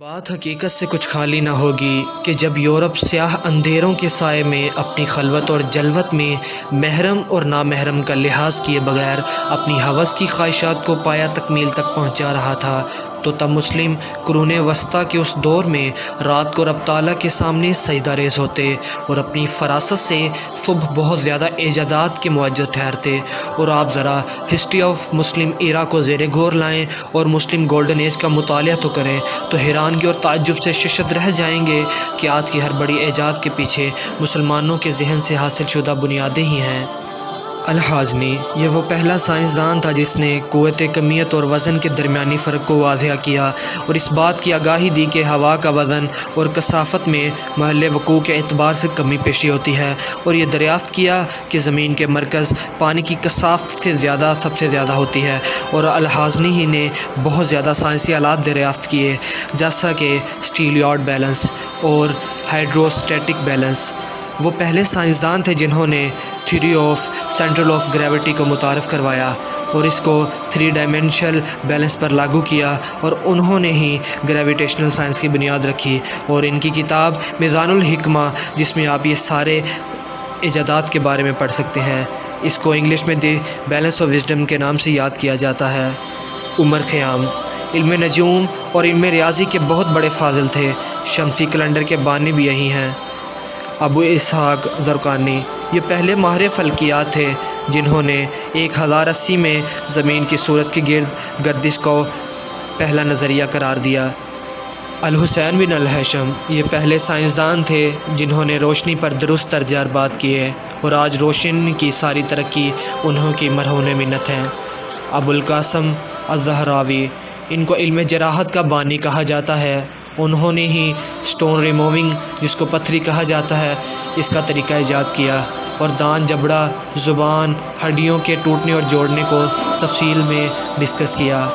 بات حقیقت سے کچھ خالی نہ ہوگی کہ جب یورپ سیاہ اندھیروں کے سائے میں اپنی خلوت اور جلوت میں محرم اور نامحرم کا لحاظ کیے بغیر اپنی ہوس کی خواہشات کو پایا تکمیل تک پہنچا رہا تھا، تو تب مسلم قرون وسطیٰ کے اس دور میں رات کو رب تعالیٰ کے سامنے سجدہ ریز ہوتے اور اپنی فراست سے صبح بہت زیادہ ایجادات کے معجر ٹھہرتے۔ اور آپ ذرا ہسٹری آف مسلم ایرا کو زیر غور لائیں اور مسلم گولڈن ایج کا مطالعہ تو کریں تو حیرانگی اور تعجب سے ششد رہ جائیں گے کہ آج کی ہر بڑی ایجاد کے پیچھے مسلمانوں کے ذہن سے حاصل شدہ بنیادیں ہی ہیں۔ الحازمی یہ وہ پہلا سائنسدان تھا جس نے قوت کمیت اور وزن کے درمیانی فرق کو واضح کیا اور اس بات کی آگاہی دی کہ ہوا کا وزن اور کثافت میں محل وقوع کے اعتبار سے کمی پیشی ہوتی ہے، اور یہ دریافت کیا کہ زمین کے مرکز پانی کی کثافت سے سب سے زیادہ ہوتی ہے۔ اور الحازمی ہی نے بہت زیادہ سائنسی آلات دریافت کیے جیسا کہ سٹیلیارڈ بیلنس اور ہائیڈروسٹیٹک بیلنس۔ وہ پہلے سائنسدان تھے جنہوں نے theory of central of gravity کو متعارف کروایا اور اس کو 3 ڈائمینشنل بیلنس پر لاگو کیا، اور انہوں نے ہی گریویٹیشنل سائنس کی بنیاد رکھی۔ اور ان کی کتاب میزان الحکمہ، جس میں آپ یہ سارے ایجادات کے بارے میں پڑھ سکتے ہیں، اس کو انگلش میں دی بیلنس آف وزڈم کے نام سے یاد کیا جاتا ہے۔ عمر خیام علم نجوم اور علم ریاضی کے بہت بڑے فاضل تھے، شمسی کیلنڈر کے بانی بھی یہی ہیں۔ ابو اسحاق زرقانی یہ پہلے ماہر فلکیات تھے جنہوں نے 1080 میں زمین کی سورج کی گرد گردش کو پہلا نظریہ قرار دیا۔ الحسین بن الہیثم یہ پہلے سائنسدان تھے جنہوں نے روشنی پر درست تجربات کیے، اور آج روشنی کی ساری ترقی انہوں کی مرہون منت ہے۔ ابو القاسم الزہراوی ان کو علم جراحت کا بانی کہا جاتا ہے۔ انہوں نے ہی سٹون ریموونگ، جس کو پتھری کہا جاتا ہے، اس کا طریقہ ایجاد کیا، اور دان، جبڑا، زبان، ہڈیوں کے ٹوٹنے اور جوڑنے کو تفصیل میں ڈسکس کیا۔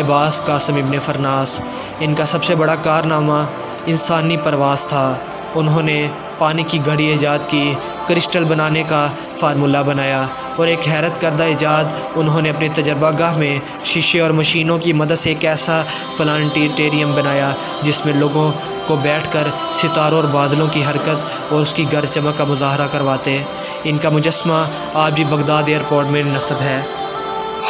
عباس قاسم ابن فرناس ان کا سب سے بڑا کارنامہ انسانی پرواز تھا۔ انہوں نے پانی کی گھڑی ایجاد کی، کرسٹل بنانے کا فارمولہ بنایا، اور ایک حیرت کردہ ایجاد انہوں نے اپنے تجربہ گاہ میں شیشے اور مشینوں کی مدد سے ایک ایسا پلانٹیریم بنایا جس میں لوگوں کو بیٹھ کر ستاروں اور بادلوں کی حرکت اور اس کی گرج چمک کا مظاہرہ کرواتے۔ ان کا مجسمہ آج بھی بغداد ایئرپورٹ میں نصب ہے۔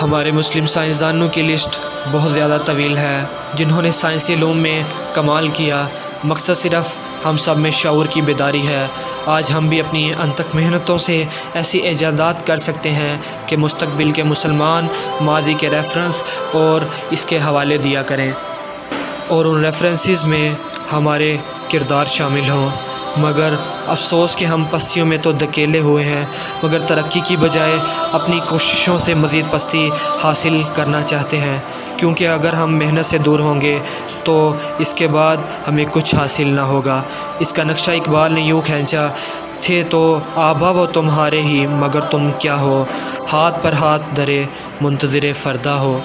ہمارے مسلم سائنسدانوں کی لسٹ بہت زیادہ طویل ہے جنہوں نے سائنسی علوم میں کمال کیا۔ مقصد صرف ہم سب میں شعور کی بیداری ہے۔ آج ہم بھی اپنی انتھک محنتوں سے ایسی ایجادات کر سکتے ہیں کہ مستقبل کے مسلمان ماضی کے ریفرنس اور اس کے حوالے دیا کریں، اور ان ریفرنسز میں ہمارے کردار شامل ہوں۔ مگر افسوس کہ ہم پستیوں میں تو دھکیلے ہوئے ہیں، مگر ترقی کی بجائے اپنی کوششوں سے مزید پستی حاصل کرنا چاہتے ہیں، کیونکہ اگر ہم محنت سے دور ہوں گے تو اس کے بعد ہمیں کچھ حاصل نہ ہوگا۔ اس کا نقشہ اقبال نے یوں کھینچا: تھے تو آبا وہ تمہارے ہی، مگر تم کیا ہو؟ ہاتھ پر ہاتھ دھرے منتظر فردا ہو۔